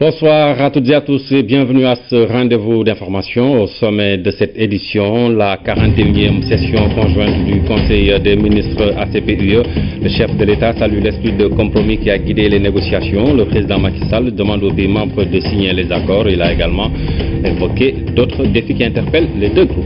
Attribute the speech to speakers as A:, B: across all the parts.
A: Bonsoir à toutes et à tous et bienvenue à ce rendez-vous d'information. Au sommet de cette édition, la 41e session conjointe du Conseil des ministres ACP-UE. Le chef de l'État salue l'esprit de compromis qui a guidé les négociations. Le président Macky Sall demande aux pays membres de signer les accords. Il a également évoqué d'autres défis qui interpellent les deux groupes.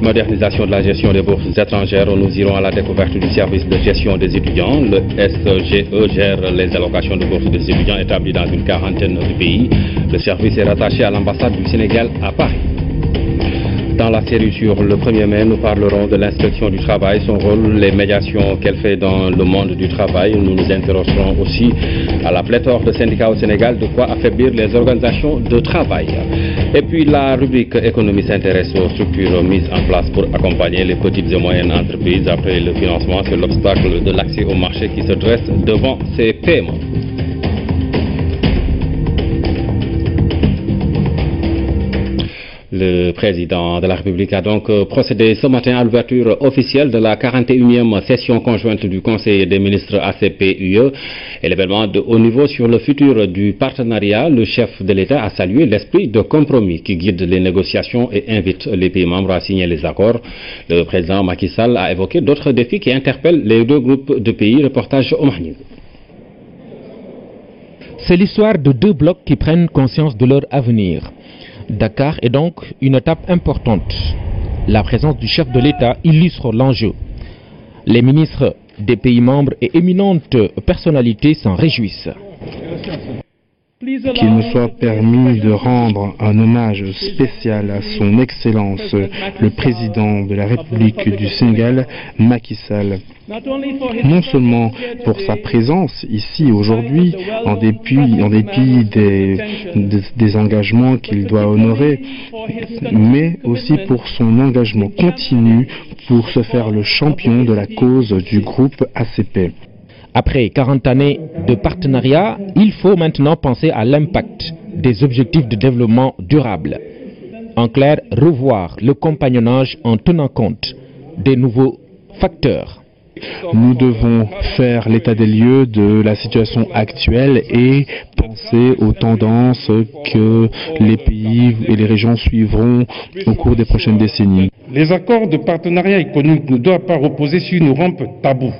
A: Modernisation de la gestion des bourses étrangères. Nous irons à la découverte du service de gestion des étudiants. Le SGE gère les allocations de bourses des étudiants établies dans une quarantaine de pays. Le service est rattaché à l'ambassade du Sénégal à Paris. Dans la série sur le 1er mai, nous parlerons de l'inspection du travail, son rôle, les médiations qu'elle fait dans le monde du travail. Nous nous intéresserons aussi à la pléthore de syndicats au Sénégal, de quoi affaiblir les organisations de travail. Et puis la rubrique économie s'intéresse aux structures mises en place pour accompagner les petites et moyennes entreprises. Après le financement, c'est l'obstacle de l'accès au marché qui se dresse devant ces PME. Le président de la République a donc procédé ce matin à l'ouverture officielle de la 41e session conjointe du Conseil des ministres ACP-UE. Et l'événement de haut niveau sur le futur du partenariat, le chef de l'État a salué l'esprit de compromis qui guide les négociations et invite les pays membres à signer les accords. Le président Macky Sall a évoqué d'autres défis qui interpellent les deux groupes de pays. Reportage Omar Niou.
B: C'est l'histoire de deux blocs qui prennent conscience de leur avenir. Dakar est donc une étape importante. La présence du chef de l'État illustre l'enjeu. Les ministres des pays membres et éminentes personnalités s'en réjouissent.
C: Qu'il me soit permis de rendre un hommage spécial à son Excellence, le président de la République du Sénégal, Macky Sall. Non seulement pour sa présence ici aujourd'hui, en dépit des engagements qu'il doit honorer, mais aussi pour son engagement continu pour se faire le champion de la cause du groupe ACP.
B: Après 40 années de partenariat, il faut maintenant penser à l'impact des objectifs de développement durable. En clair, revoir le compagnonnage en tenant compte des nouveaux facteurs.
C: Nous devons faire l'état des lieux de la situation actuelle et penser aux tendances que les pays et les régions suivront au cours des prochaines décennies.
D: Les accords de partenariat économique ne doivent pas reposer sur une rampe taboue.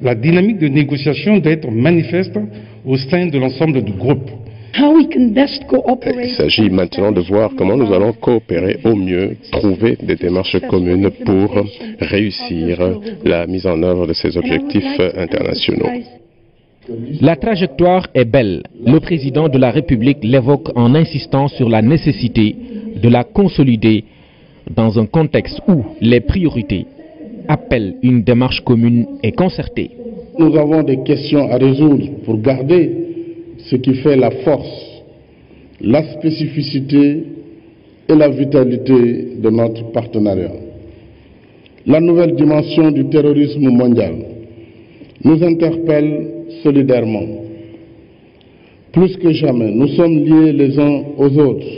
D: La dynamique de négociation doit être manifeste au sein de l'ensemble du groupe.
E: Il s'agit maintenant de voir comment nous allons coopérer au mieux, trouver des démarches communes pour réussir la mise en œuvre de ces objectifs internationaux.
B: La trajectoire est belle. Le président de la République l'évoque en insistant sur la nécessité de la consolider dans un contexte où les priorités appellent une démarche commune et concertée.
F: Nous avons des questions à résoudre pour garder ce qui fait la force, la spécificité et la vitalité de notre partenariat. La nouvelle dimension du terrorisme mondial nous interpelle solidairement. Plus que jamais, nous sommes liés les uns aux autres.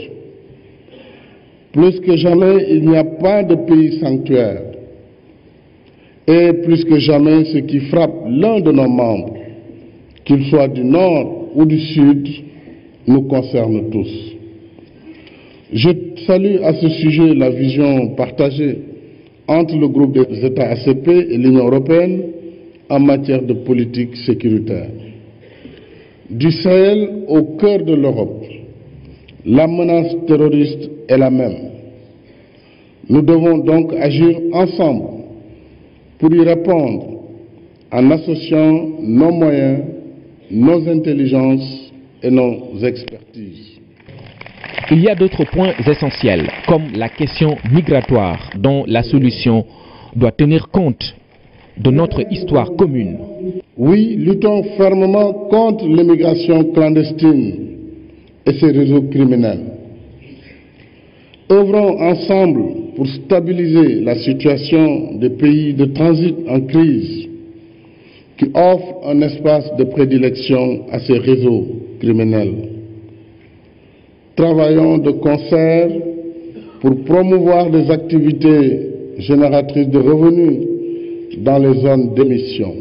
F: Plus que jamais, il n'y a pas de pays sanctuaire. Et plus que jamais, ce qui frappe l'un de nos membres, qu'il soit du Nord ou du Sud, nous concerne tous. Je salue à ce sujet la vision partagée entre le groupe des États ACP et l'Union européenne en matière de politique sécuritaire. Du Sahel au cœur de l'Europe, la menace terroriste est la même. Nous devons donc agir ensemble pour y répondre en associant nos moyens, nos intelligences et nos expertises.
B: Il y a d'autres points essentiels, comme la question migratoire, dont la solution doit tenir compte de notre histoire commune.
F: Oui, luttons fermement contre l'immigration clandestine et ses réseaux criminels. Œuvrons ensemble pour stabiliser la situation des pays de transit en crise qui offrent un espace de prédilection à ces réseaux criminels. Travaillons de concert pour promouvoir des activités génératrices de revenus dans les zones d'émission.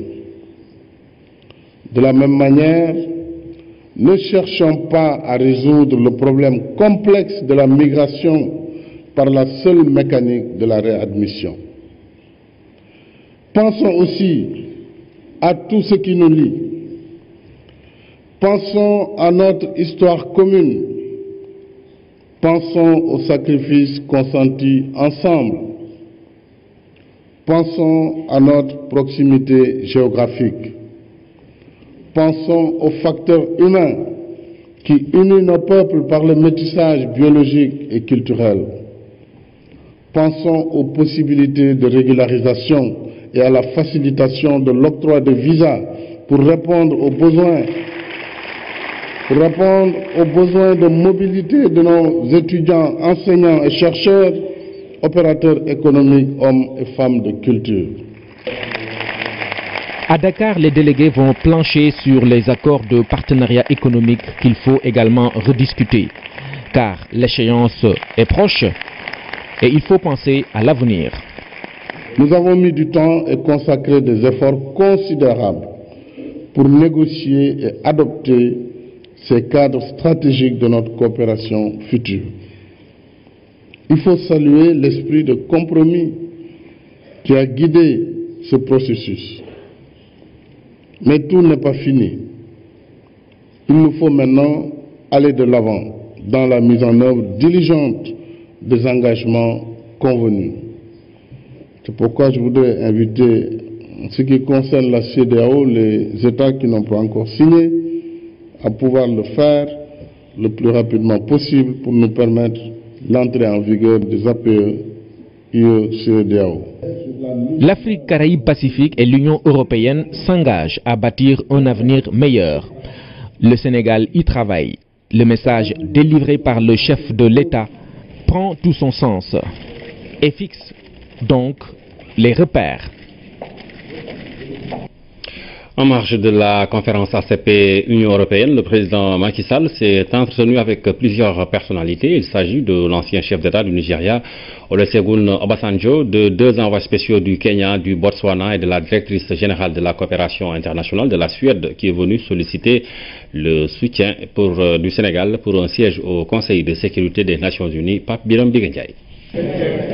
F: De la même manière, Ne cherchons pas à résoudre le problème complexe de la migration par la seule mécanique de la réadmission. Pensons aussi à tout ce qui nous lie. Pensons à notre histoire commune. Pensons aux sacrifices consentis ensemble. Pensons à notre proximité géographique. Pensons aux facteurs humains qui unissent nos peuples par le métissage biologique et culturel. Pensons aux possibilités de régularisation et à la facilitation de l'octroi de visas pour répondre aux besoins de mobilité de nos étudiants, enseignants et chercheurs, opérateurs économiques, hommes et femmes de culture.
B: À Dakar, les délégués vont plancher sur les accords de partenariat économique qu'il faut également rediscuter, car l'échéance est proche et il faut penser à l'avenir.
F: Nous avons mis du temps et consacré des efforts considérables pour négocier et adopter ces cadres stratégiques de notre coopération future. Il faut saluer l'esprit de compromis qui a guidé ce processus. Mais tout n'est pas fini. Il nous faut maintenant aller de l'avant dans la mise en œuvre diligente des engagements convenus. C'est pourquoi je voudrais inviter, en ce qui concerne la CEDEAO, les États qui n'ont pas encore signé, à pouvoir le faire le plus rapidement possible pour nous permettre l'entrée en vigueur des APE UE-CEDEAO.
B: L'Afrique, Caraïbes, Pacifique et l'Union européenne s'engagent à bâtir un avenir meilleur. Le Sénégal y travaille. Le message délivré par le chef de l'État prend tout son sens et fixe donc les repères.
A: En marge de la conférence ACP Union européenne, le président Macky Sall s'est entretenu avec plusieurs personnalités. Il s'agit de l'ancien chef d'État du Nigeria, Olusegun Obasanjo, de deux envois spéciaux du Kenya, du Botswana et de la directrice générale de la coopération internationale de la Suède, qui est venue solliciter le soutien du Sénégal pour un siège au Conseil de sécurité des Nations Unies. Pape Biram Bigandiaï.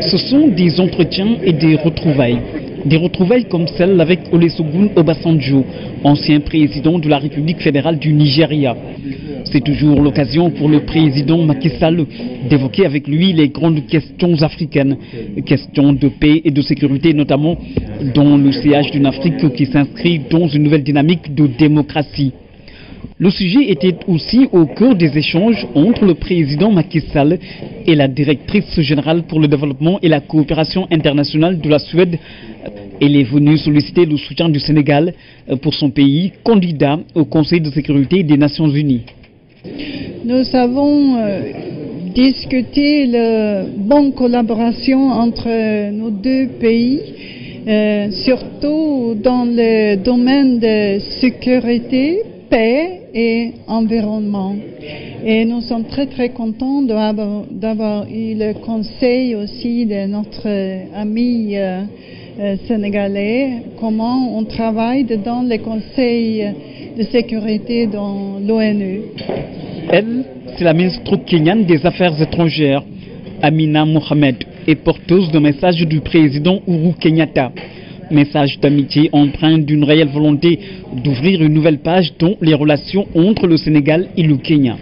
G: Ce sont des entretiens et des retrouvailles. Des retrouvailles comme celle avec Olusegun Obasanjo, ancien président de la République fédérale du Nigeria. C'est toujours l'occasion pour le président Macky Sall d'évoquer avec lui les grandes questions africaines, questions de paix et de sécurité notamment, dont le sillage d'une Afrique qui s'inscrit dans une nouvelle dynamique de démocratie. Le sujet était aussi au cœur des échanges entre le président Macky Sall et la directrice générale pour le développement et la coopération internationale de la Suède. Elle est venue solliciter le soutien du Sénégal pour son pays, candidat au Conseil de sécurité des Nations Unies.
H: Nous avons discuté la bonne collaboration entre nos deux pays, surtout dans le domaine de sécurité, paix et environnement. Et nous sommes très contents d'avoir eu le conseil aussi de notre ami sénégalais, comment on travaille dans les conseils de sécurité dans l'ONU.
G: Elle, c'est la ministre kenyane des Affaires étrangères, Amina Mohamed, et porteuse de message du président Uhuru Kenyatta. Message d'amitié empreint d'une réelle volonté d'ouvrir une nouvelle page dans les relations entre le Sénégal et le Kenya.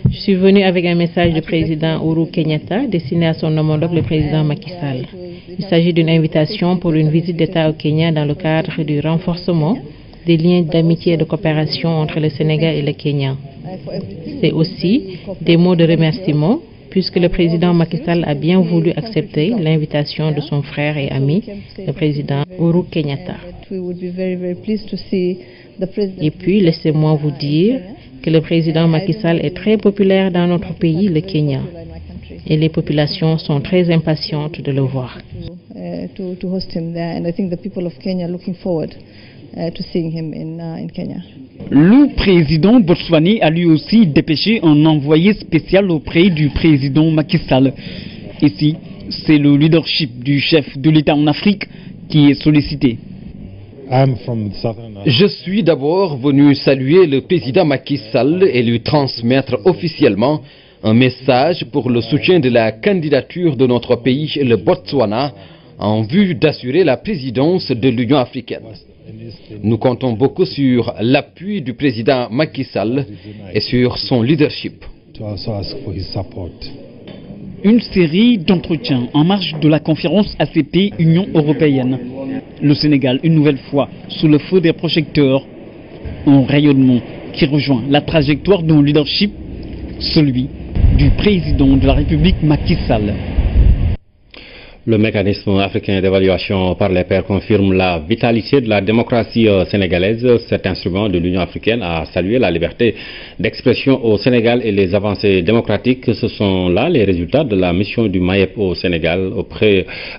I: Je suis venu avec un message du président Uhuru Kenyatta destiné à son homologue, le président Macky Sall. Il s'agit d'une invitation pour une visite d'État au Kenya dans le cadre du renforcement des liens d'amitié et de coopération entre le Sénégal et le Kenya. C'est aussi des mots de remerciement, puisque le président Macky Sall a bien voulu accepter l'invitation de son frère et ami, le président Uhuru Kenyatta. Et puis, laissez-moi vous dire que le président Macky Sall est très populaire dans notre pays, le Kenya. Et les populations sont très impatientes de le voir.
G: Le président botswanais a lui aussi dépêché un envoyé spécial auprès du président Macky Sall. Ici, c'est le leadership du chef de l'État en Afrique qui est sollicité.
J: Je suis d'abord venu saluer le président Macky Sall et lui transmettre officiellement un message pour le soutien de la candidature de notre pays, le Botswana, en vue d'assurer la présidence de l'Union africaine. Nous comptons beaucoup sur l'appui du président Macky Sall et sur son leadership.
G: Une série d'entretiens en marge de la conférence ACP Union européenne. Le Sénégal, une nouvelle fois, sous le feu des projecteurs. Un rayonnement qui rejoint la trajectoire d'un leadership, celui du président de la République Macky Sall.
A: Le mécanisme africain d'évaluation par les pairs confirme la vitalité de la démocratie sénégalaise. Cet instrument de l'Union africaine a salué la liberté d'expression au Sénégal et les avancées démocratiques. Ce sont là les résultats de la mission du MAEP au Sénégal.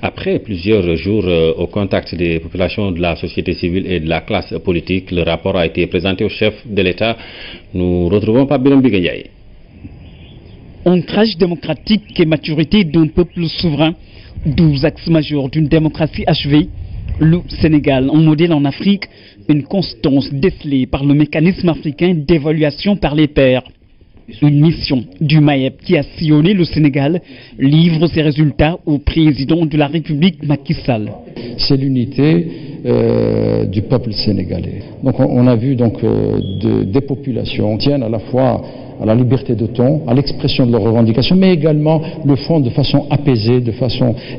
A: Après plusieurs jours au contact des populations, de la société civile et de la classe politique, le rapport a été présenté au chef de l'État. Nous retrouvons Pape-Birame Bigué.
G: Ancrage démocratique et maturité d'un peuple souverain. 12 axes majeurs d'une démocratie achevée. Le Sénégal, un modèle en Afrique, une constance décelée par le mécanisme africain d'évaluation par les pairs. Une mission du MAEP qui a sillonné le Sénégal livre ses résultats au président de la République Macky Sall.
K: C'est l'unité du peuple sénégalais. Donc on a vu donc des populations tiennent à la fois à la liberté de ton, à l'expression de leurs revendications, mais également le font de façon apaisée,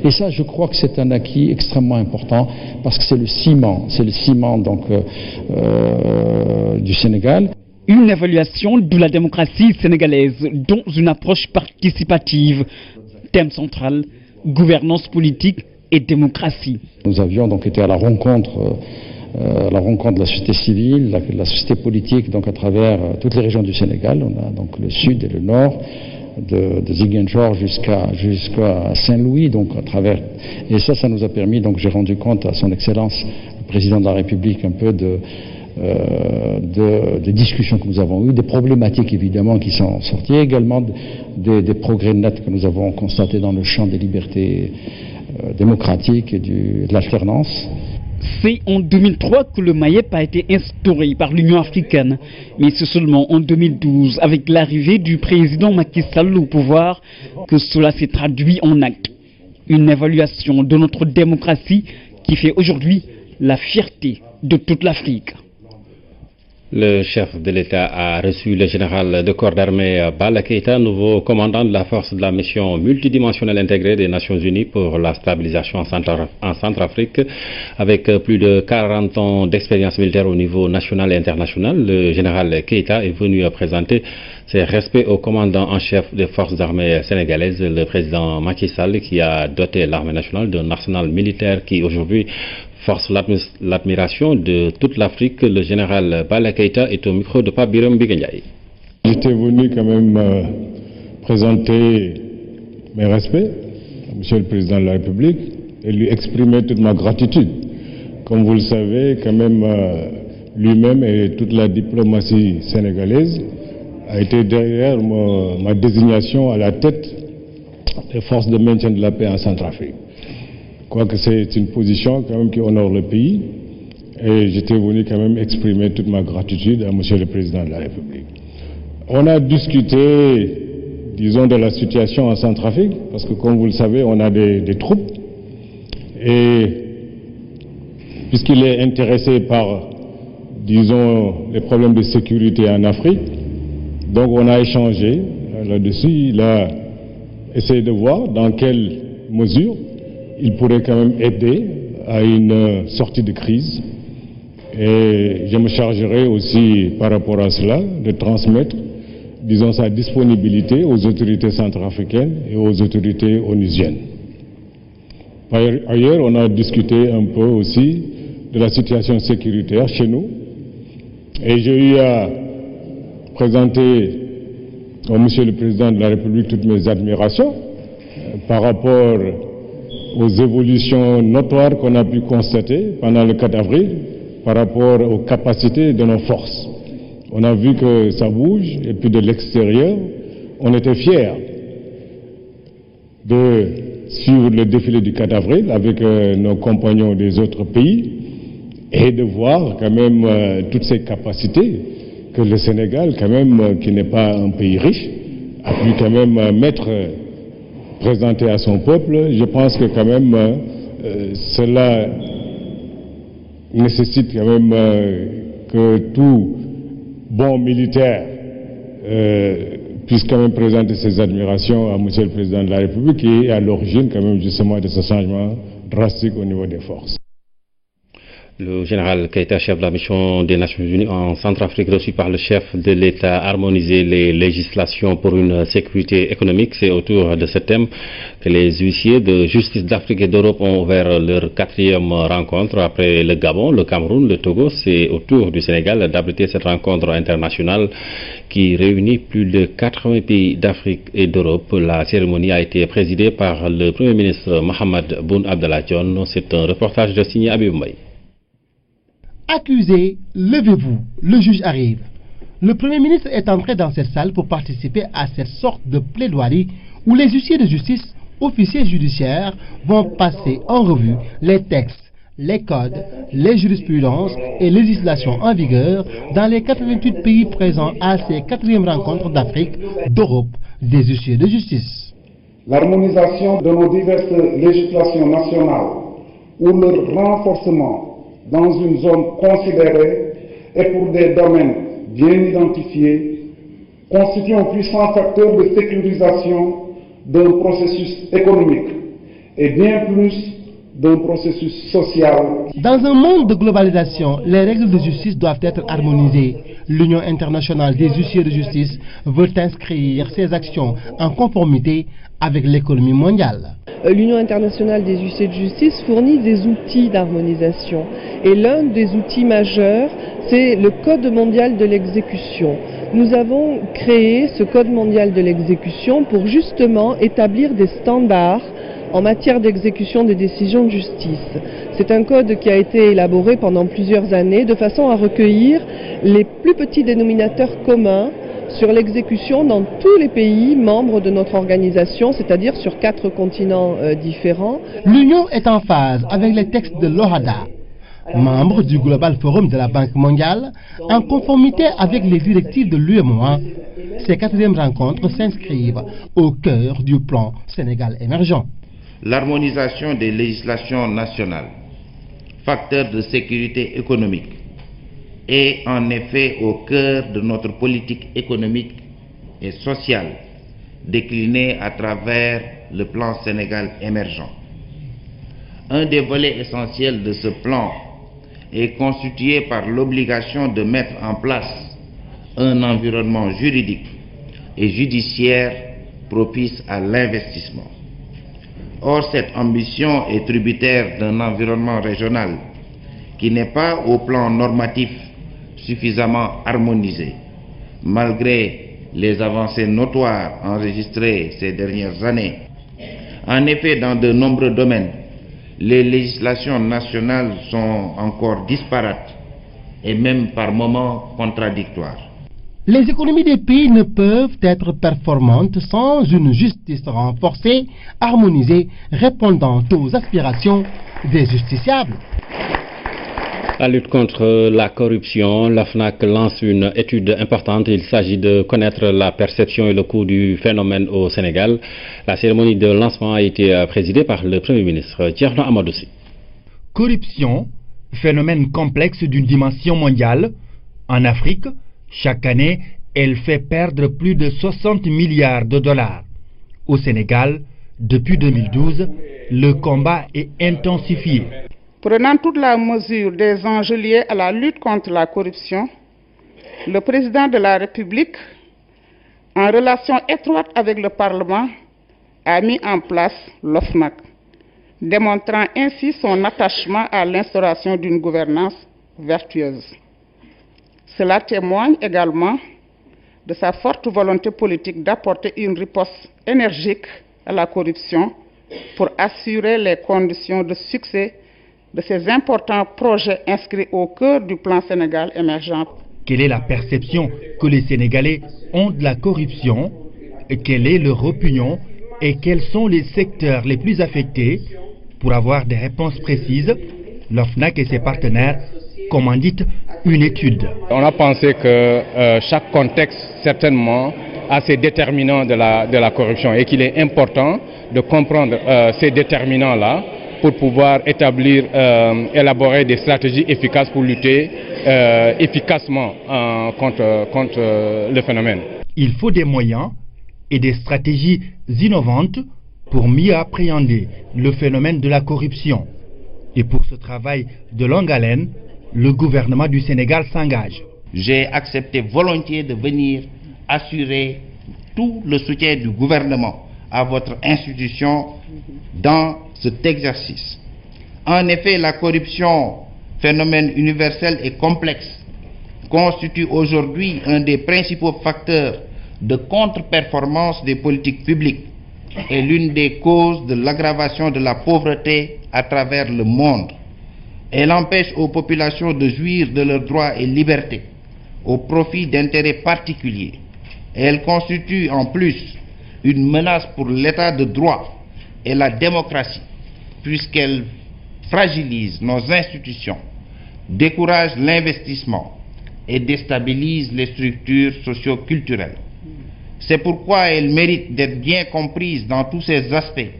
K: et ça je crois que c'est un acquis extrêmement important parce que c'est le ciment donc du Sénégal.
G: Une évaluation de la démocratie sénégalaise dans une approche participative, thème central, gouvernance politique et démocratie.
K: Nous avions donc été à la rencontre de la société civile, de la société politique, donc à travers toutes les régions du Sénégal. On a donc le sud et le nord, de Ziguinchor jusqu'à Saint-Louis, donc à travers. Et ça nous a permis, donc j'ai rendu compte à son Excellence, le Président de la République, un peu de discussions que nous avons eues, des problématiques évidemment qui sont sorties, également des progrès nets que nous avons constatés dans le champ des libertés démocratiques et de l'alternance.
G: C'est en 2003 que le MAEP a été instauré par l'Union africaine, mais c'est seulement en 2012, avec l'arrivée du président Macky Sall au pouvoir, que cela s'est traduit en actes. Une évaluation de notre démocratie qui fait aujourd'hui la fierté de toute l'Afrique.
A: Le chef de l'État a reçu le général de corps d'armée Balla Keïta, nouveau commandant de la force de la mission multidimensionnelle intégrée des Nations Unies pour la stabilisation en Centrafrique. Avec plus de 40 ans d'expérience militaire au niveau national et international, le général Keïta est venu présenter ses respects au commandant en chef des forces armées sénégalaises, le président Macky Sall, qui a doté l'armée nationale d'un arsenal militaire qui aujourd'hui force l'admiration de toute l'Afrique. Le général Balla Keïta est au micro de Pape-Birame Bigué.
L: J'étais venu quand même présenter mes respects à Monsieur le Président de la République et lui exprimer toute ma gratitude. Comme vous le savez, quand même, lui-même et toute la diplomatie sénégalaise a été derrière ma désignation à la tête des forces de maintien de la paix en Centrafrique. Quoique c'est une position quand même qui honore le pays, et j'étais venu quand même exprimer toute ma gratitude à Monsieur le Président de la République. On a discuté, disons, de la situation en Centrafrique, parce que comme vous le savez, on a des troupes, et puisqu'il est intéressé par, disons, les problèmes de sécurité en Afrique, donc on a échangé là-dessus. Il a essayé de voir dans quelle mesure il pourrait quand même aider à une sortie de crise. Et je me chargerai aussi par rapport à cela de transmettre, disons, sa disponibilité aux autorités centrafricaines et aux autorités onusiennes. Par ailleurs, on a discuté un peu aussi de la situation sécuritaire chez nous. Et j'ai eu à présenter au Monsieur le Président de la République toutes mes admirations par rapport aux évolutions notoires qu'on a pu constater pendant le 4 avril par rapport aux capacités de nos forces. On a vu que ça bouge, et puis de l'extérieur, on était fiers de suivre le défilé du 4 avril avec nos compagnons des autres pays, et de voir quand même toutes ces capacités que le Sénégal, quand même, qui n'est pas un pays riche, a pu quand même présenter à son peuple. Je pense que quand même cela nécessite quand même que tout bon militaire puisse quand même présenter ses admirations à Monsieur le Président de la République, qui est à l'origine quand même justement de ce changement drastique au niveau des forces.
A: Le général Keïta, chef de la mission des Nations Unies en Centrafrique, reçu par le chef de l'État, harmoniser les législations pour une sécurité économique. C'est autour de ce thème que les huissiers de justice d'Afrique et d'Europe ont ouvert leur 4e rencontre. Après le Gabon, le Cameroun, le Togo, c'est au tour du Sénégal d'abriter cette rencontre internationale qui réunit plus de 80 pays d'Afrique et d'Europe. La cérémonie a été présidée par le Premier ministre Mohamed Boun Abdallah Dionne. C'est un reportage de signé Abib Mbaye.
M: Accusés, levez-vous, le juge arrive. Le Premier ministre est entré dans cette salle pour participer à cette sorte de plaidoirie où les huissiers de justice, officiers judiciaires, vont passer en revue les textes, les codes, les jurisprudences et législations en vigueur dans les 88 pays présents à ces 4e rencontres d'Afrique, d'Europe, des huissiers de justice.
F: L'harmonisation de nos diverses législations nationales ou leur renforcement dans une zone considérée et pour des domaines bien identifiés constitue un puissant facteur de sécurisation d'un processus économique et bien plus d'un processus social.
M: Dans un monde de globalisation, les règles de justice doivent être harmonisées. L'Union internationale des huissiers de justice veut inscrire ses actions en conformité avec l'économie mondiale.
N: L'Union internationale des huissiers de justice fournit des outils d'harmonisation. Et l'un des outils majeurs, c'est le Code mondial de l'exécution. Nous avons créé ce Code mondial de l'exécution pour justement établir des standards en matière d'exécution des décisions de justice. C'est un code qui a été élaboré pendant plusieurs années de façon à recueillir les plus petits dénominateurs communs sur l'exécution dans tous les pays membres de notre organisation, c'est-à-dire sur 4 continents différents.
M: L'Union est en phase avec les textes de l'OHADA, membre du Global Forum de la Banque mondiale, en conformité avec les directives de l'UEMOA. Ces 4e rencontres s'inscrivent au cœur du plan Sénégal émergent.
O: L'harmonisation des législations nationales, facteur de sécurité économique, est en effet au cœur de notre politique économique et sociale déclinée à travers le plan Sénégal émergent. Un des volets essentiels de ce plan est constitué par l'obligation de mettre en place un environnement juridique et judiciaire propice à l'investissement. Or, cette ambition est tributaire d'un environnement régional qui n'est pas au plan normatif suffisamment harmonisé, malgré les avancées notoires enregistrées ces dernières années. En effet, dans de nombreux domaines, les législations nationales sont encore disparates et même par moments contradictoires.
M: Les économies des pays ne peuvent être performantes sans une justice renforcée, harmonisée, répondant aux aspirations des justiciables.
A: La lutte contre la corruption, la FNAC lance une étude importante. Il s'agit de connaître la perception et le coût du phénomène au Sénégal. La cérémonie de lancement a été présidée par le Premier ministre Thierno Amadou-Sy.
P: Corruption, phénomène complexe d'une dimension mondiale. En Afrique, chaque année, elle fait perdre plus de 60 milliards de dollars. Au Sénégal, depuis 2012, le combat est intensifié.
Q: Prenant toute la mesure des enjeux liés à la lutte contre la corruption, le président de la République, en relation étroite avec le Parlement, a mis en place l'OFNAC, démontrant ainsi son attachement à l'instauration d'une gouvernance vertueuse. Cela témoigne également de sa forte volonté politique d'apporter une riposte énergique à la corruption pour assurer les conditions de succès de ces importants projets inscrits au cœur du plan Sénégal émergent.
P: Quelle est la perception que les Sénégalais ont de la corruption? Quelle est leur opinion? Et quels sont les secteurs les plus affectés? Pour avoir des réponses précises, l'OFNAC et ses partenaires commandite une étude.
R: On a pensé que chaque contexte, certainement, a ses déterminants de la corruption et qu'il est important de comprendre ces déterminants-là pour pouvoir élaborer des stratégies efficaces pour lutter efficacement contre le phénomène.
P: Il faut des moyens et des stratégies innovantes pour mieux appréhender le phénomène de la corruption. Et pour ce travail de longue haleine, le gouvernement du Sénégal s'engage.
O: J'ai accepté volontiers de venir assurer tout le soutien du gouvernement à votre institution dans cet exercice. En effet, la corruption, phénomène universel et complexe, constitue aujourd'hui un des principaux facteurs de contre-performance des politiques publiques et l'une des causes de l'aggravation de la pauvreté à travers le monde. Elle empêche aux populations de jouir de leurs droits et libertés au profit d'intérêts particuliers. Et elle constitue en plus une menace pour l'état de droit et la démocratie, puisqu'elle fragilise nos institutions, décourage l'investissement et déstabilise les structures socio-culturelles. C'est pourquoi elle mérite d'être bien comprise dans tous ses aspects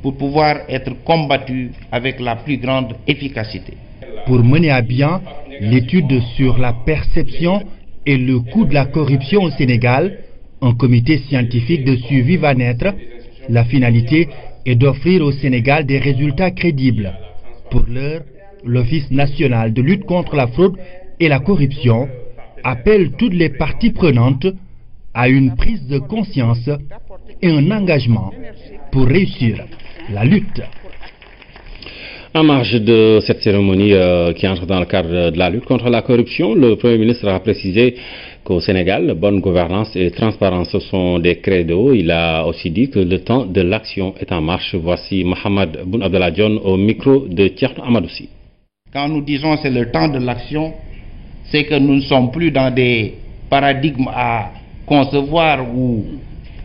O: pour pouvoir être combattue avec la plus grande efficacité.
P: Pour mener à bien l'étude sur la perception et le coût de la corruption au Sénégal, un comité scientifique de suivi va naître. La finalité est d'offrir au Sénégal des résultats crédibles. Pour l'heure, l'Office national de lutte contre la fraude et la corruption appelle toutes les parties prenantes à une prise de conscience et un engagement pour réussir la lutte.
A: En marge de cette cérémonie qui entre dans le cadre de la lutte contre la corruption, le Premier ministre a précisé qu'au Sénégal, bonne gouvernance et transparence sont des credos. Il a aussi dit que le temps de l'action est en marche. Voici Mohamed Boun Abdallah Dionne au micro de Thierno Amadoussi.
O: Quand nous disons c'est le temps de l'action, c'est que nous ne sommes plus dans des paradigmes à concevoir ou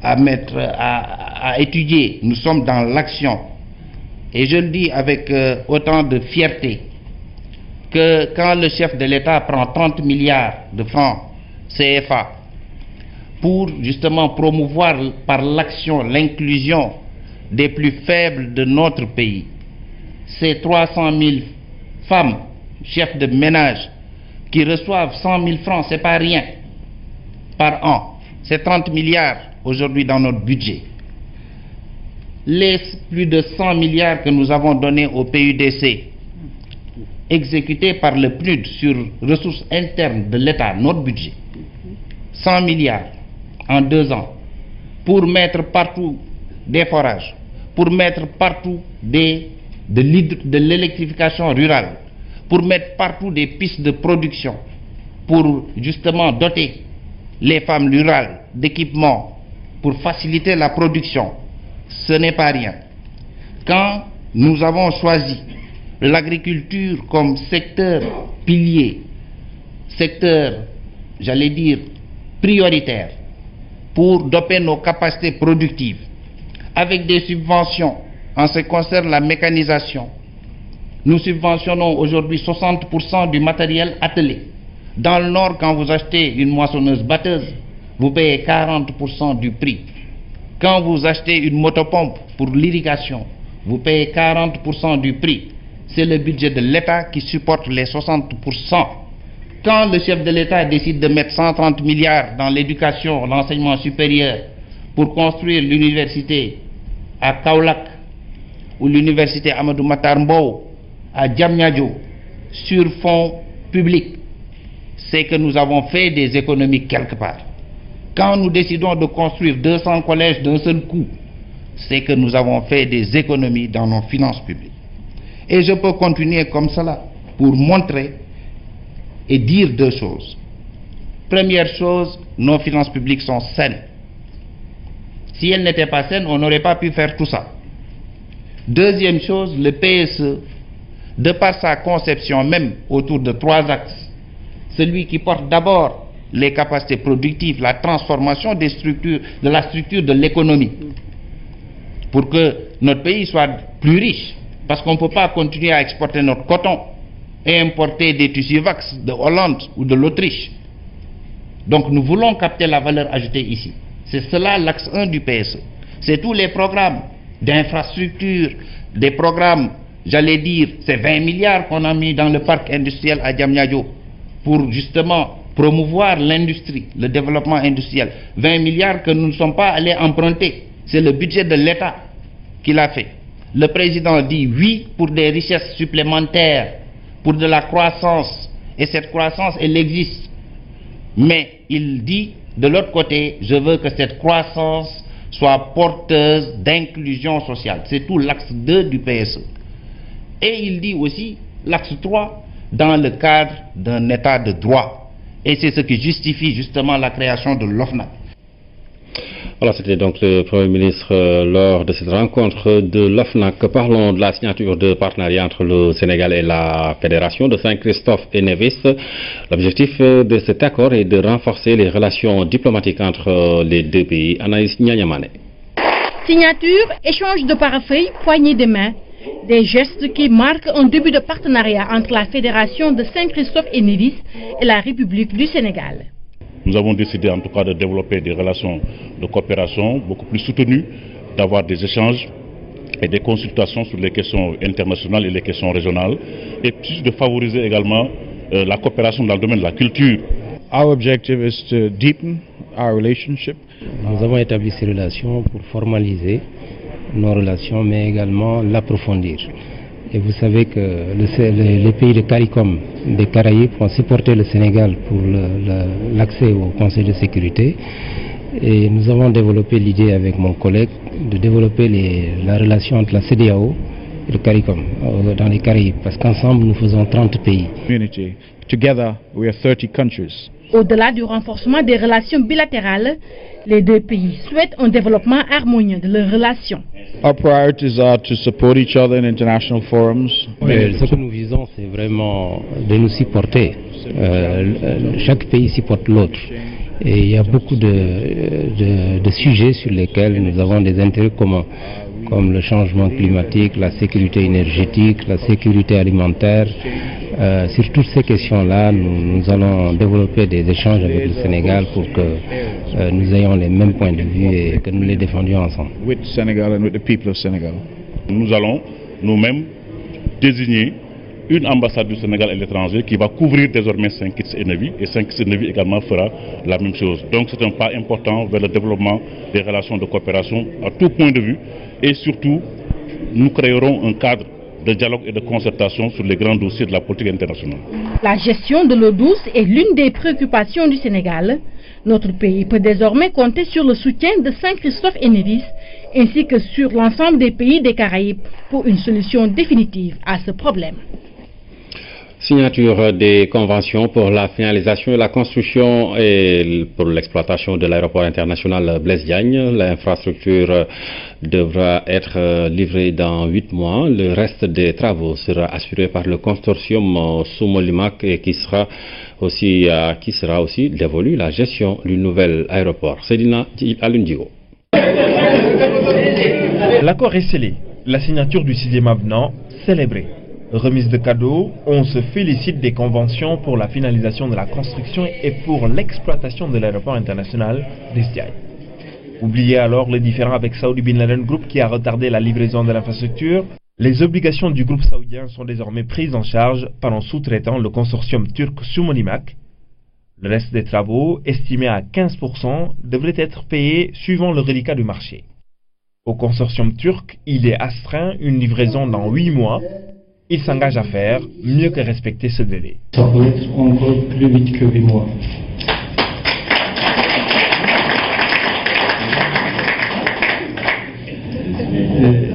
O: à étudier. Nous sommes dans l'action. Et je le dis avec autant de fierté que quand le chef de l'État prend 30 milliards de francs CFA pour justement promouvoir par l'action l'inclusion des plus faibles de notre pays, ces 300 000 femmes, chefs de ménage, qui reçoivent 100 000 francs, c'est pas rien, par an. C'est 30 milliards aujourd'hui dans notre budget. Les plus de 100 milliards que nous avons donnés au PUDC, exécutés par le PNUD sur ressources internes de l'État, notre budget, 100 milliards en 2 ans, pour mettre partout des forages, pour mettre partout de l'électrification rurale, pour mettre partout des pistes de production, pour justement doter les femmes rurales d'équipements pour faciliter la production. Ce n'est pas rien. Quand nous avons choisi l'agriculture comme secteur pilier, secteur, j'allais dire, prioritaire, pour doper nos capacités productives, avec des subventions en ce qui concerne la mécanisation, nous subventionnons aujourd'hui 60% du matériel attelé. Dans le Nord, quand vous achetez une moissonneuse batteuse, vous payez 40% du prix. Quand vous achetez une motopompe pour l'irrigation, vous payez 40% du prix. C'est le budget de l'État qui supporte les 60%. Quand le chef de l'État décide de mettre 130 milliards dans l'éducation, l'enseignement supérieur, pour construire l'université à Kaolack ou l'université Amadou Mahtar Mbow à Diamniadio sur fonds publics, c'est que nous avons fait des économies quelque part. Quand nous décidons de construire 200 collèges d'un seul coup, c'est que nous avons fait des économies dans nos finances publiques. Et je peux continuer comme cela pour montrer et dire 2 choses. Première chose, nos finances publiques sont saines. Si elles n'étaient pas saines, on n'aurait pas pu faire tout ça. Deuxième chose, le PSE, de par sa conception même autour de 3 axes, celui qui porte d'abord les capacités productives, la transformation des structures, de la structure de l'économie, pour que notre pays soit plus riche, parce qu'on ne peut pas continuer à exporter notre coton et importer des tissus Vax de Hollande ou de l'Autriche. Donc nous voulons capter la valeur ajoutée ici. C'est cela l'axe 1 du PSE. C'est tous les programmes d'infrastructure, des programmes, j'allais dire, c'est 20 milliards qu'on a mis dans le parc industriel à Diamniadio pour justement promouvoir l'industrie, le développement industriel. 20 milliards que nous ne sommes pas allés emprunter. C'est le budget de l'État qui l'a fait. Le président dit oui pour des richesses supplémentaires, pour de la croissance. Et cette croissance, elle existe. Mais il dit, de l'autre côté, je veux que cette croissance soit porteuse d'inclusion sociale. C'est tout l'axe 2 du PSE. Et il dit aussi, l'axe 3, dans le cadre d'un état de droit. Et c'est ce qui justifie justement la création de l'OFNAC.
A: Voilà, c'était donc le Premier ministre lors de cette rencontre de l'OFNAC. Parlons de la signature de partenariat entre le Sénégal et la Fédération de Saint-Christophe et Nevis. L'objectif de cet accord est de renforcer les relations diplomatiques entre les deux pays. Anaïs Nyanyamane.
S: Signature, échange de parafeuilles, poignées de main. Des gestes qui marquent un début de partenariat entre la Fédération de Saint-Christophe et Nevis et la République du Sénégal.
T: Nous avons décidé en tout cas de développer des relations de coopération beaucoup plus soutenues, d'avoir des échanges et des consultations sur les questions internationales et les questions régionales, et puis de favoriser également la coopération dans le domaine de la culture.
U: Our objective is to deepen our relationship.
V: Nous avons établi ces relations pour formaliser nos relations, mais également l'approfondir. Et vous savez que les pays de CARICOM, des Caraïbes, ont supporté le Sénégal pour l'accès au Conseil de sécurité. Et nous avons développé l'idée avec mon collègue de développer la relation entre la CEDEAO et le CARICOM dans les Caraïbes, parce qu'ensemble nous faisons 30 pays.
U: Together we are 30 countries.
S: Au-delà du renforcement des relations bilatérales, les deux pays souhaitent un développement harmonieux de leurs relations.
U: Our priorities are to support each other in international forums.
V: Ce que nous visons, c'est vraiment de nous supporter. Chaque pays supporte l'autre. Et il y a beaucoup de sujets sur lesquels nous avons des intérêts communs, comme le changement climatique, la sécurité énergétique, la sécurité alimentaire. Sur toutes ces questions-là, nous allons développer des échanges avec le Sénégal pour que nous ayons les mêmes points de vue et que nous les défendions ensemble.
T: Nous allons nous-mêmes désigner une ambassade du Sénégal à l'étranger qui va couvrir désormais Saint-Kitts et Nevis, et Saint-Kitts et Nevis également fera la même chose. Donc c'est un pas important vers le développement des relations de coopération à tout point de vue, et surtout nous créerons un cadre de dialogue et de concertation sur les grands dossiers de la politique internationale.
S: La gestion de l'eau douce est l'une des préoccupations du Sénégal. Notre pays peut désormais compter sur le soutien de Saint-Christophe et Nevis, ainsi que sur l'ensemble des pays des Caraïbes pour une solution définitive à ce problème.
A: Signature des conventions pour la finalisation et la construction et pour l'exploitation de l'aéroport international Blaise Diagne. L'infrastructure devra être livrée dans 8 mois. Le reste des travaux sera assuré par le consortium Soumolimac et qui sera aussi dévolu la gestion du nouvel aéroport. Sedina Alundigo.
W: L'accord est scellé. La signature du 6e avenant célébrée. Remise de cadeaux, on se félicite des conventions pour la finalisation de la construction et pour l'exploitation de l'aéroport international d'Estiaï. Oubliez alors les différends avec Saudi Bin Laden Group qui a retardé la livraison de l'infrastructure. Les obligations du groupe saoudien sont désormais prises en charge par un sous-traitant, le consortium turc Soumolimac. Le reste des travaux, estimés à 15%, devraient être payés suivant le reliquat du marché. Au consortium turc, il est astreint une livraison dans 8 mois. Il s'engage à faire mieux que respecter ce délai.
X: Ça peut être encore plus vite que 8 mois.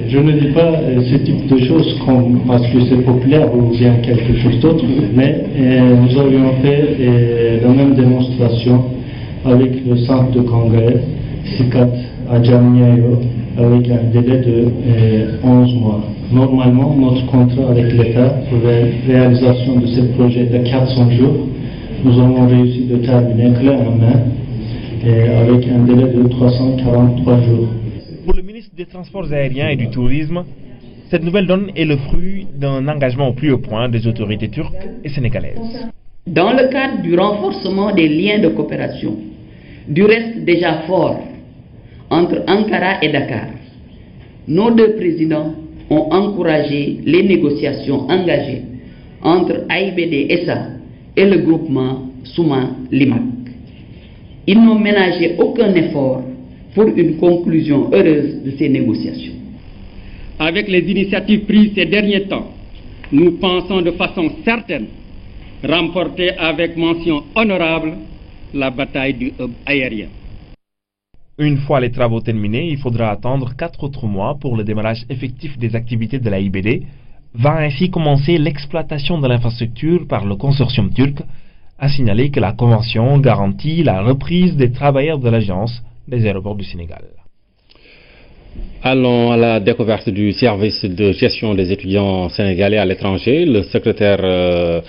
X: Je ne dis pas ce type de choses parce que c'est populaire ou bien quelque chose d'autre, mais nous avions fait la même démonstration avec le centre de congrès SICAT à Diamniadio avec un délai de 11 mois. Normalement, notre contrat avec l'État pour la réalisation de ce projet de 400 jours, nous avons réussi de terminer clé en main avec un délai de 343 jours.
W: Pour le ministre des Transports aériens et du Tourisme, Cette nouvelle donne est le fruit d'un engagement au plus haut point des autorités turques et sénégalaises.
B: Dans le cadre du renforcement des liens de coopération, du reste déjà fort entre Ankara et Dakar, nos deux présidents ont encouragé les négociations engagées entre AIBD-SA et le groupement Souma-Limak. Ils n'ont ménagé aucun effort pour une conclusion heureuse de ces négociations. Avec les initiatives prises ces derniers temps, nous pensons de façon certaine remporter avec mention honorable la bataille du hub aérien.
W: Une fois les travaux terminés, il faudra attendre 4 autres mois pour le démarrage effectif des activités de l'AIBD. Va ainsi commencer l'exploitation de l'infrastructure par le consortium turc, a signalé que la convention garantit la reprise des travailleurs de l'agence des aéroports du Sénégal.
A: Allons à la découverte du service de gestion des étudiants sénégalais à l'étranger. Le secrétaire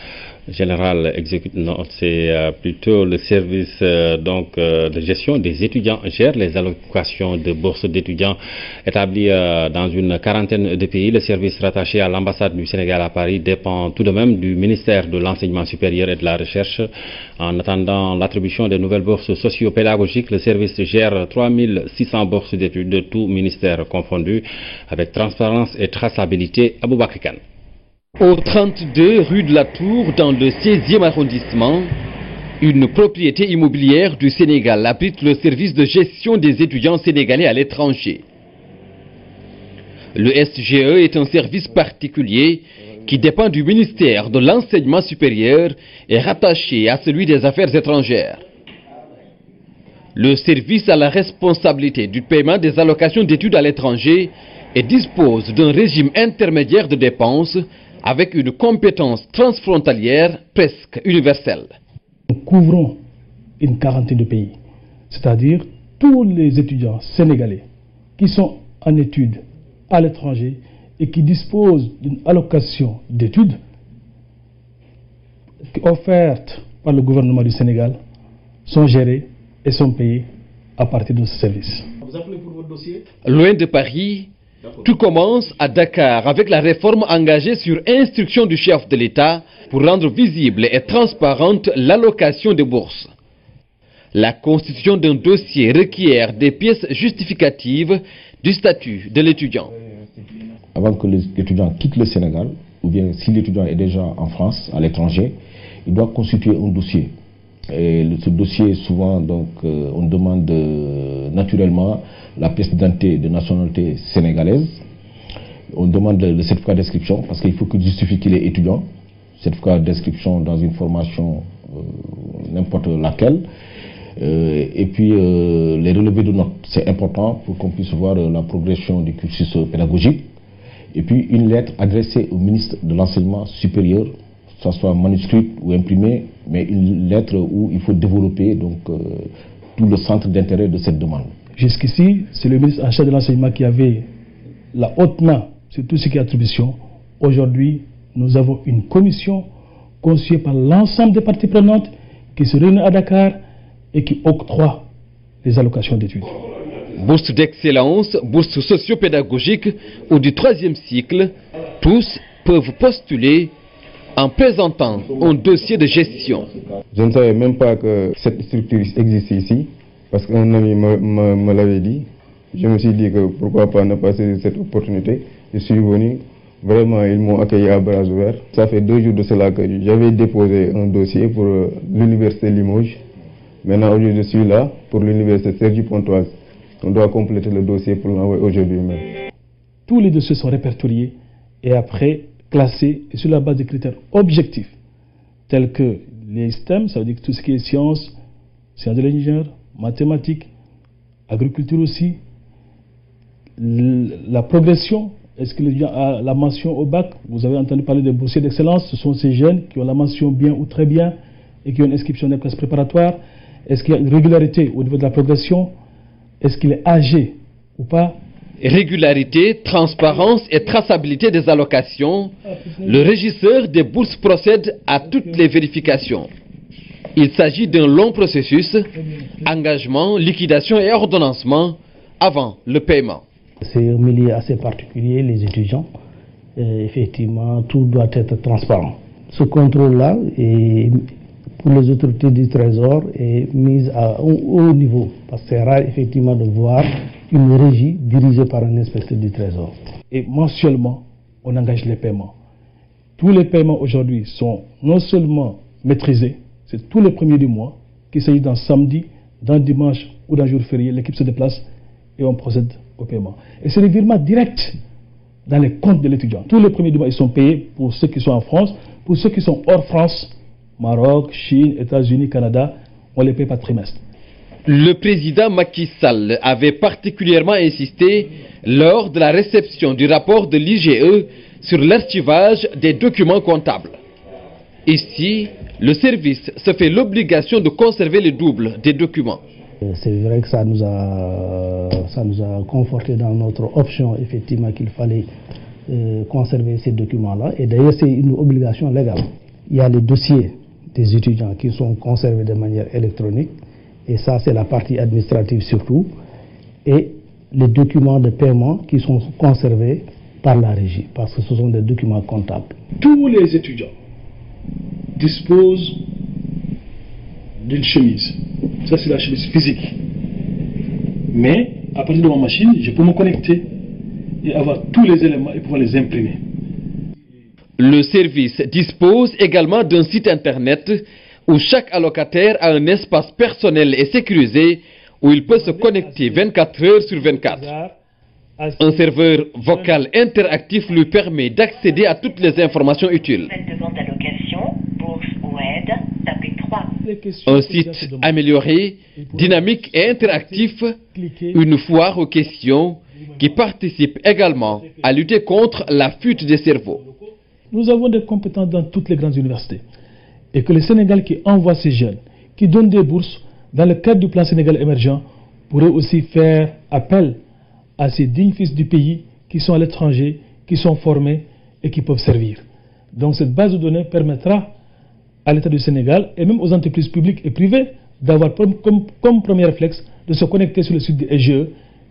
A: général exécutif, non, c'est plutôt le service de gestion des étudiants gère les allocations de bourses d'étudiants établies dans une quarantaine de pays. Le service rattaché à l'ambassade du Sénégal à Paris dépend tout de même du ministère de l'Enseignement supérieur et de la Recherche. En attendant l'attribution des nouvelles bourses socio-pédagogiques, le service gère 3600 bourses d'études de tous ministères confondus avec transparence et traçabilité. Aboubakar Kane.
J: Au 32 rue de la Tour, dans le 16e arrondissement, une propriété immobilière du Sénégal abrite le service de gestion des étudiants sénégalais à l'étranger. Le SGE est un service particulier qui dépend du ministère de l'Enseignement supérieur et rattaché à celui des Affaires étrangères. Le service a la responsabilité du paiement des allocations d'études à l'étranger et dispose d'un régime intermédiaire de dépenses avec une compétence transfrontalière presque universelle.
C: Nous couvrons une quarantaine de pays, c'est-à-dire tous les étudiants sénégalais qui sont en études à l'étranger et qui disposent d'une allocation d'études offerte par le gouvernement du Sénégal sont gérés et sont payés à partir de ce service.
W: Vous appelez pour votre dossier ?
J: Loin de Paris, tout commence à Dakar avec la réforme engagée sur instruction du chef de l'État pour rendre visible et transparente l'allocation des bourses. La constitution d'un dossier requiert des pièces justificatives du statut de l'étudiant.
D: Avant que l'étudiant quitte le Sénégal, ou bien si l'étudiant est déjà en France, à l'étranger, il doit constituer un dossier. Et ce dossier, souvent, on demande naturellement la pièce d'identité de nationalité sénégalaise. On demande le certificat d'inscription parce qu'il faut qu'il justifie qu'il est étudiant. Certificat d'inscription dans une formation n'importe laquelle. Et puis les relevés de notes, c'est important pour qu'on puisse voir la progression du cursus pédagogique. Et puis une lettre adressée au ministre de l'Enseignement supérieur, que ce soit manuscrite ou imprimée, mais une lettre où il faut développer tout le centre d'intérêt de cette demande.
C: Jusqu'ici, c'est le ministre en charge de l'enseignement qui avait la haute main sur tout ce qui est attribution. Aujourd'hui, nous avons une commission constituée par l'ensemble des parties prenantes qui se réunit à Dakar et qui octroie les allocations d'études.
J: Bourse d'excellence, bourse socio-pédagogique ou du 3e cycle, tous peuvent postuler en présentant un dossier de gestion.
E: Je ne savais même pas que cette structure existe ici, parce qu'un ami me l'avait dit. Je me suis dit que pourquoi pas ne pas saisir cette opportunité. Je suis venu, vraiment ils m'ont accueilli à bras ouverts. Ça fait 2 jours de cela que j'avais déposé un dossier pour l'université Limoges. Maintenant aujourd'hui je suis là pour l'université Cergy-Pontoise. On doit compléter le dossier pour l'envoyer aujourd'hui même.
C: Tous les dossiers sont répertoriés et après classés sur la base des critères objectifs tels que les STEM, ça veut dire tout ce qui est sciences, sciences de l'ingénieur, mathématiques, agriculture aussi, la progression, est-ce que l'étudiant a la mention au bac? Vous avez entendu parler des boursiers d'excellence, ce sont ces jeunes qui ont la mention bien ou très bien et qui ont une inscription des classes préparatoires. Est-ce qu'il y a une régularité au niveau de la progression? Est-ce qu'il est âgé ou pas?
J: Régularité, transparence et traçabilité des allocations, le régisseur des bourses procède à toutes les vérifications. Il s'agit d'un long processus, engagement, liquidation et ordonnancement avant le paiement.
Y: C'est un milieu assez particulier, les étudiants,
G: effectivement, tout doit être transparent. Ce contrôle-là, pour les autorités du Trésor, est mis à haut niveau, parce que c'est rare effectivement de voir une régie dirigée par un inspecteur du Trésor.
C: Et mensuellement, on engage les paiements. Tous les paiements aujourd'hui sont non seulement maîtrisés, c'est tous les premiers du mois, qu'il s'agisse d'un samedi, d'un dimanche ou d'un jour férié, l'équipe se déplace et on procède au paiement. Et c'est des virements directs dans les comptes de l'étudiant. Tous les premiers du mois, ils sont payés pour ceux qui sont en France, pour ceux qui sont hors France, Maroc, Chine, États-Unis, Canada, on les paye par trimestre.
J: Le président Macky Sall avait particulièrement insisté lors de la réception du rapport de l'IGE sur l'archivage des documents comptables. Ici, le service se fait l'obligation de conserver le double des documents.
G: C'est vrai que ça nous a conforté dans notre option, effectivement, qu'il fallait conserver ces documents-là. Et d'ailleurs, c'est une obligation légale. Il y a les dossiers des étudiants qui sont conservés de manière électronique. Et ça, c'est la partie administrative surtout. Et les documents de paiement qui sont conservés par la régie, parce que ce sont des documents comptables.
C: Tous les étudiants disposent d'une chemise. Ça, c'est la chemise physique. Mais, à partir de ma machine, je peux me connecter et avoir tous les éléments et pouvoir les imprimer.
J: Le service dispose également d'un site internet où chaque allocataire a un espace personnel et sécurisé où il peut se connecter 24 heures sur 24. Un serveur vocal interactif lui permet d'accéder à toutes les informations utiles. Un site amélioré, dynamique et interactif, une foire aux questions qui participe également à lutter contre la fuite des cerveaux.
C: Nous avons des compétences dans toutes les grandes universités. Et que le Sénégal qui envoie ces jeunes, qui donne des bourses dans le cadre du plan Sénégal émergent, pourrait aussi faire appel à ces dignes fils du pays qui sont à l'étranger, qui sont formés et qui peuvent servir. Donc cette base de données permettra à l'État du Sénégal et même aux entreprises publiques et privées d'avoir comme premier réflexe de se connecter sur le site de EGE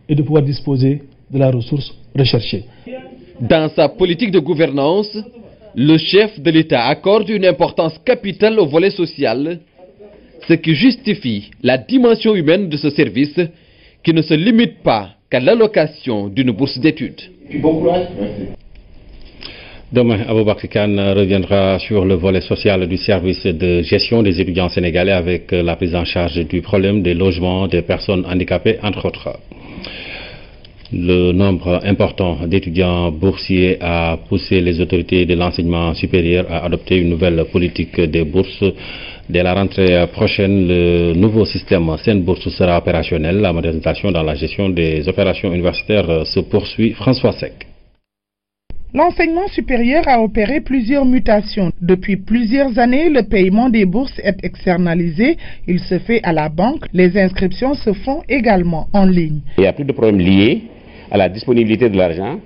C: et de pouvoir disposer de la ressource recherchée.
J: Dans sa politique de gouvernance, le chef de l'État accorde une importance capitale au volet social, ce qui justifie la dimension humaine de ce service qui ne se limite pas qu'à l'allocation d'une bourse d'études.
A: Bon courage. Merci. Demain, Aboubakar Kane reviendra sur le volet social du service de gestion des étudiants sénégalais avec la prise en charge du problème des logements des personnes handicapées, entre autres. Le nombre important d'étudiants boursiers a poussé les autorités de l'enseignement supérieur à adopter une nouvelle politique des bourses. Dès la rentrée prochaine, le nouveau système Sen-Bourse sera opérationnel. La modernisation dans la gestion des opérations universitaires se poursuit. François Sec.
Q: L'enseignement supérieur a opéré plusieurs mutations. Depuis plusieurs années, le paiement des bourses est externalisé. Il se fait à la banque. Les inscriptions se font également en ligne.
H: Il n'y a plus de problème lié à la disponibilité de l'argent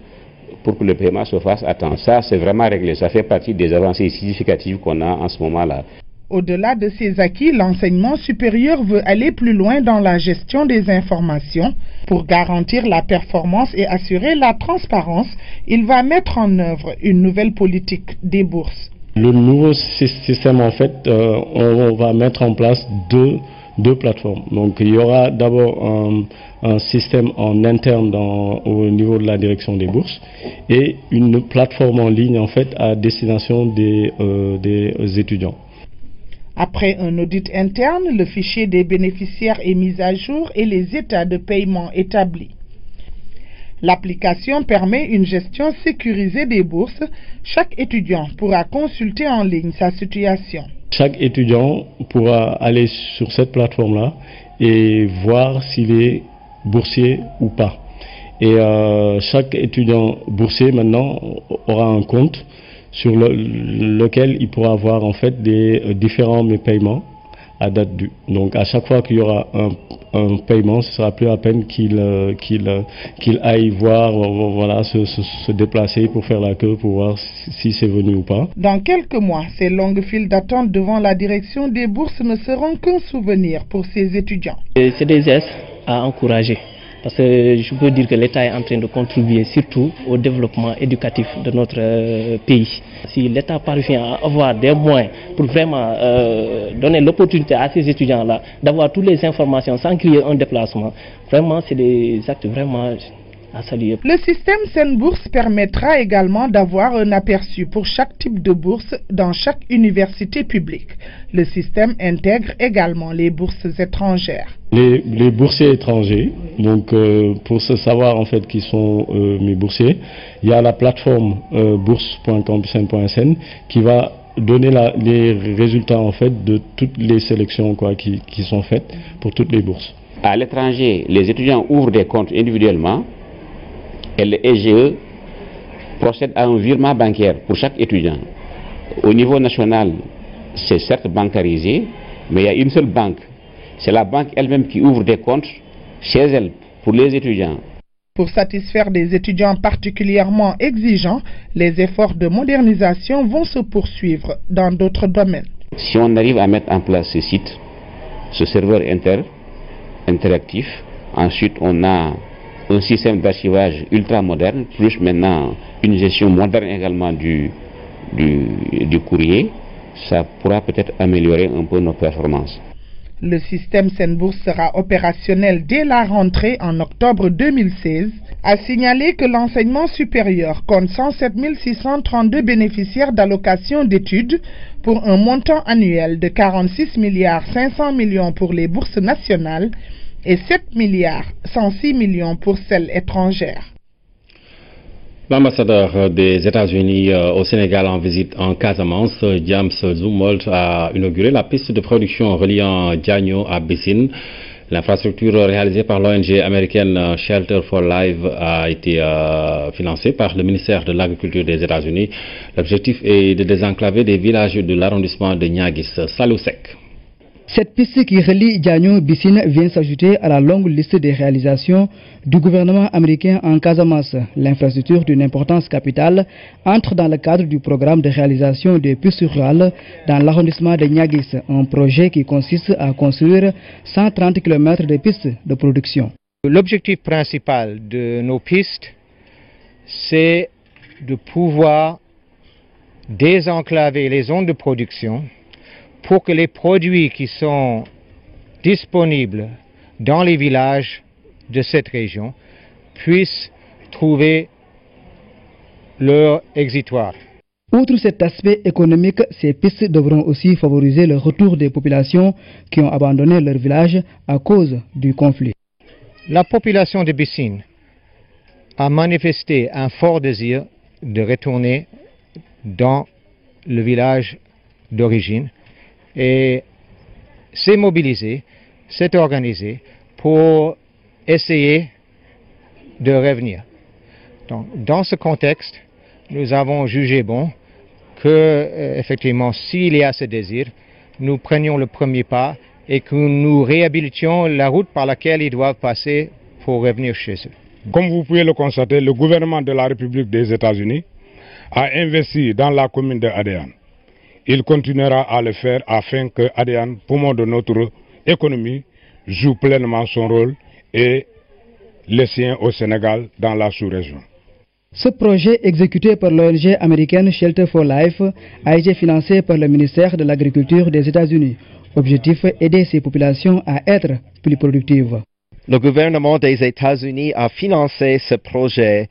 H: pour que le paiement se fasse à temps. Ça, c'est vraiment réglé. Ça fait partie des avancées significatives qu'on a en ce moment-là.
Q: Au-delà de ces acquis, l'enseignement supérieur veut aller plus loin dans la gestion des informations. Pour garantir la performance et assurer la transparence, il va mettre en œuvre une nouvelle politique des bourses.
X: Le nouveau système, en fait, on va mettre en place deux plateformes. Donc il y aura d'abord un système en interne au niveau de la direction des bourses et une plateforme en ligne, en fait, à destination des étudiants.
Q: Après un audit interne, le fichier des bénéficiaires est mis à jour et les états de paiement établis. L'application permet une gestion sécurisée des bourses. Chaque étudiant pourra consulter en ligne sa situation.
X: Chaque étudiant pourra aller sur cette plateforme-là et voir s'il est boursier ou pas. Et chaque étudiant boursier maintenant aura un compte sur lequel il pourra avoir en fait des différents paiements à date due. Donc à chaque fois qu'il y aura un paiement, ce sera plus à peine qu'il aille voir, voilà, se déplacer pour faire la queue pour voir si c'est venu ou pas.
Q: Dans quelques mois, ces longues files d'attente devant la direction des bourses ne seront qu'un souvenir pour ces étudiants.
I: C'est des gestes à encourager
F: Parce que je peux dire que l'État est en train de contribuer surtout au développement éducatif de notre pays. Si l'État parvient à avoir des moyens pour vraiment donner l'opportunité à ces étudiants-là d'avoir toutes les informations sans créer un déplacement, vraiment c'est des actes vraiment à saluer.
Q: Le système Senbourse permettra également d'avoir un aperçu pour chaque type de bourse dans chaque université publique. Le système intègre également les bourses étrangères.
C: Les boursiers étrangers, donc pour se savoir en fait qui sont mes boursiers, il y a la plateforme bourse.campusn.sn qui va donner les résultats en fait de toutes les sélections qui sont faites pour toutes les bourses.
H: À l'étranger, les étudiants ouvrent des comptes individuellement et le EGE procède à un virement bancaire pour chaque étudiant. Au niveau national, c'est certes bancarisé, mais il y a une seule banque. C'est la banque elle-même qui ouvre des comptes chez elle pour les étudiants.
Q: Pour satisfaire des étudiants particulièrement exigeants, les efforts de modernisation vont se poursuivre dans d'autres domaines.
H: Si on arrive à mettre en place ce site, ce serveur interactif, ensuite on a un système d'archivage ultra moderne, plus maintenant une gestion moderne également du courrier, ça pourra peut-être améliorer un peu nos performances.
Q: Le système Senbourse sera opérationnel dès la rentrée en octobre 2016. A signaler que l'enseignement supérieur compte 107 632 bénéficiaires d'allocations d'études pour un montant annuel de 46 500 millions pour les bourses nationales et 7 106 millions pour celles étrangères.
A: L'ambassadeur des États-Unis au Sénégal en visite en Casamance, James Zumwalt, a inauguré la piste de production reliant Diagno à Bissine. L'infrastructure réalisée par l'ONG américaine Shelter for Life a été financée par le ministère de l'Agriculture des États-Unis. L'objectif est de désenclaver des villages de l'arrondissement de Niaguis. Salousek.
I: Cette piste qui relie Diagno-Bissine vient s'ajouter à la longue liste des réalisations du gouvernement américain en Casamance. L'infrastructure d'une importance capitale entre dans le cadre du programme de réalisation des pistes rurales dans l'arrondissement de Niaguis, un projet qui consiste à construire 130 km de pistes de production.
K: L'objectif principal de nos pistes, c'est de pouvoir désenclaver les zones de production pour que les produits qui sont disponibles dans les villages de cette région puissent trouver leur exitoire.
I: Outre cet aspect économique, ces pistes devront aussi favoriser le retour des populations qui ont abandonné leur village à cause du conflit.
K: La population de Bissine a manifesté un fort désir de retourner dans le village d'origine et s'est mobilisé, s'est organisé pour essayer de revenir. Donc, dans ce contexte, nous avons jugé bon que, effectivement, s'il y a ce désir, nous prenions le premier pas et que nous réhabilitions la route par laquelle ils doivent passer pour revenir chez eux.
L: Comme vous pouvez le constater, le gouvernement de la République des États-Unis a investi dans la commune de Adéane. Il continuera à le faire afin que Adéane, poumon de notre économie, joue pleinement son rôle et les siens au Sénégal dans la sous-région.
I: Ce projet exécuté par l'ONG américaine Shelter for Life a été financé par le ministère de l'Agriculture des États-Unis. Objectif, aider ces populations à être plus productives.
Y: Le gouvernement des États-Unis a financé ce projet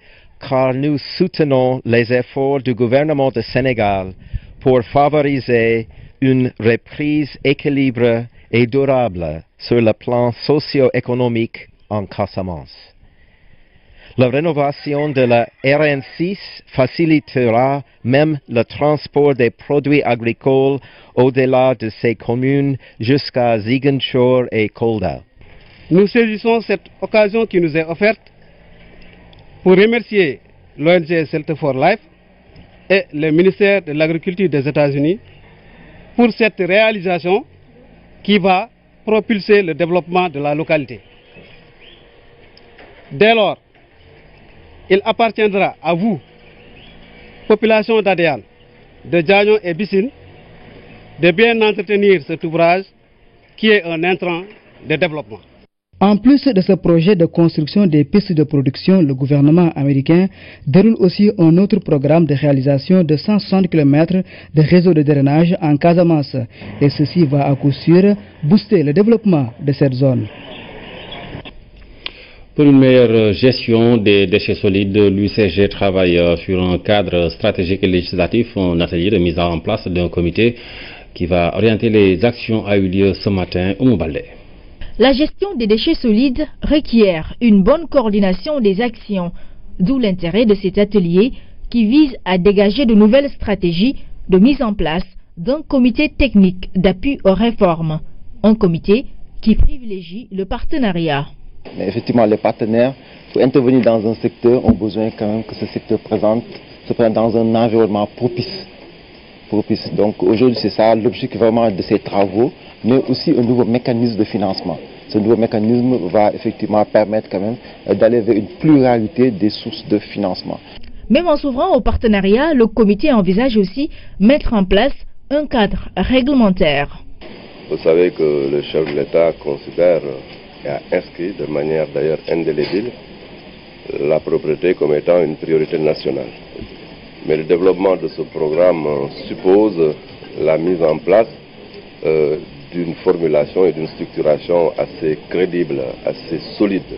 Y: car nous soutenons les efforts du gouvernement du Sénégal pour favoriser une reprise équilibrée et durable sur le plan socio-économique en Casamance. La rénovation de la RN6 facilitera même le transport des produits agricoles au-delà de ces communes jusqu'à Ziguinchor et Kolda.
Z: Nous saisissons cette occasion qui nous est offerte pour remercier l'ONG Shelter for Life et le ministère de l'Agriculture des États-Unis pour cette réalisation qui va propulser le développement de la localité. Dès lors, il appartiendra à vous, population d'Adéane, de Diagno et Bissine, de bien entretenir cet ouvrage qui est un intrant de développement.
I: En plus de ce projet de construction des pistes de production, le gouvernement américain déroule aussi un autre programme de réalisation de 160 km de réseau de drainage en Casamance. Et ceci va à coup sûr booster le développement de cette zone.
A: Pour une meilleure gestion des déchets solides, l'UCG travaille sur un cadre stratégique et législatif. Un atelier de mise en place d'un comité qui va orienter les actions a eu lieu ce matin au Moubalé.
M: La gestion des déchets solides requiert une bonne coordination des actions, d'où l'intérêt de cet atelier qui vise à dégager de nouvelles stratégies de mise en place d'un comité technique d'appui aux réformes, un comité qui privilégie le partenariat.
N: Mais effectivement, les partenaires, pour intervenir dans un secteur, ont besoin quand même que ce secteur se présente dans un environnement propice. Donc aujourd'hui, c'est ça l'objectif vraiment de ces travaux, mais aussi un nouveau mécanisme de financement. Ce nouveau mécanisme va effectivement permettre quand même d'aller vers une pluralité des sources de financement.
M: Même en s'ouvrant au partenariat, le comité envisage aussi mettre en place un cadre réglementaire.
O: Vous savez que le chef de l'État considère et a inscrit de manière d'ailleurs indélébile la propriété comme étant une priorité nationale. Mais le développement de ce programme suppose la mise en place d'une formulation et d'une structuration assez crédible, assez solide.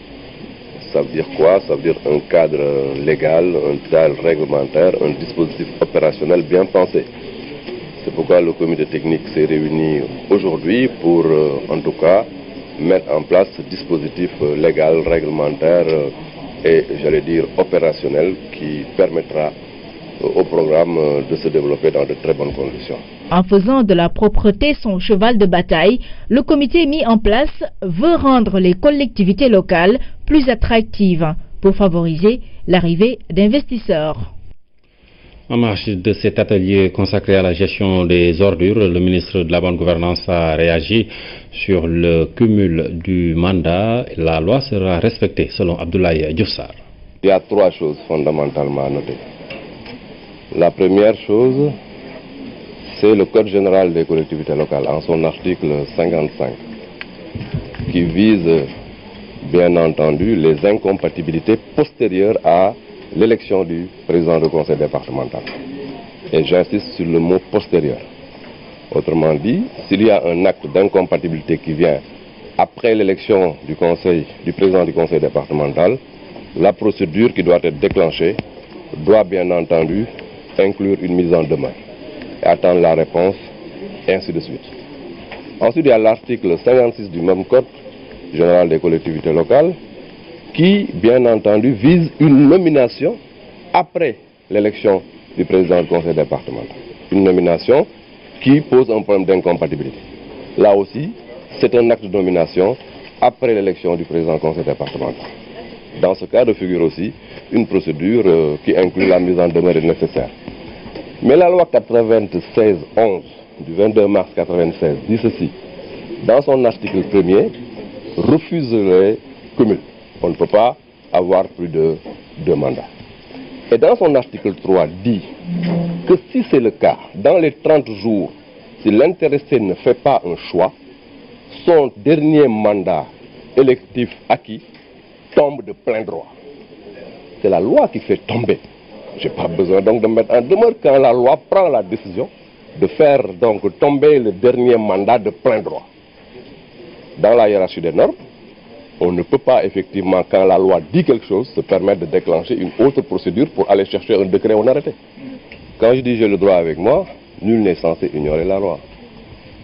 O: Ça veut dire quoi? Ça veut dire un cadre légal, un cadre réglementaire, un dispositif opérationnel bien pensé. C'est pourquoi le comité technique s'est réuni aujourd'hui pour, en tout cas, mettre en place ce dispositif légal, réglementaire et, j'allais dire, opérationnel qui permettra au programme de se développer dans de très bonnes conditions.
M: En faisant de la propreté son cheval de bataille, le comité mis en place veut rendre les collectivités locales plus attractives pour favoriser l'arrivée d'investisseurs.
A: En marge de cet atelier consacré à la gestion des ordures, le ministre de la Bonne Gouvernance a réagi sur le cumul du mandat. La loi sera respectée, selon Abdoulaye Diouf-Sarr.
O: Il y a trois choses fondamentalement à noter. La première chose, c'est le Code général des collectivités locales, en son article 55, qui vise, bien entendu, les incompatibilités postérieures à l'élection du président du conseil départemental. Et j'insiste sur le mot postérieur. Autrement dit, s'il y a un acte d'incompatibilité qui vient après l'élection du président du conseil départemental, la procédure qui doit être déclenchée doit bien entendu inclure une mise en demeure et attendre la réponse, et ainsi de suite. Ensuite, il y a l'article 56 du même Code général des collectivités locales qui, bien entendu, vise une nomination après l'élection du président du conseil départemental. Une nomination qui pose un problème d'incompatibilité. Là aussi, c'est un acte de nomination après l'élection du président du conseil départemental. Dans ce cas de figure aussi une procédure qui inclut la mise en demeure nécessaire. Mais la loi 96-11 du 22 mars 1996 dit ceci. Dans son article 1er, refuse les cumuls. On ne peut pas avoir plus de 2 mandats. Et dans son article 3 dit que si c'est le cas, dans les 30 jours, si l'intéressé ne fait pas un choix, son dernier mandat électif acquis tombe de plein droit. C'est la loi qui fait tomber. Je n'ai pas besoin donc de mettre en demeure quand la loi prend la décision de faire donc tomber le dernier mandat de plein droit. Dans la hiérarchie des normes, on ne peut pas effectivement, quand la loi dit quelque chose, se permettre de déclencher une autre procédure pour aller chercher un décret ou un arrêté. Quand je dis j'ai le droit avec moi, nul n'est censé ignorer la loi.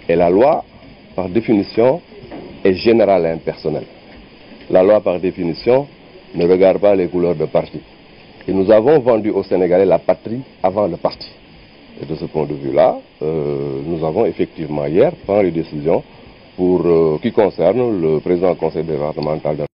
O: Et la loi, par définition, est générale et impersonnelle. La loi, par définition, ne regarde pas les couleurs de parti. Et nous avons vendu aux Sénégalais la patrie avant le parti. Et de ce point de vue-là, nous avons effectivement hier pris des décisions qui concernent le président du conseil départemental de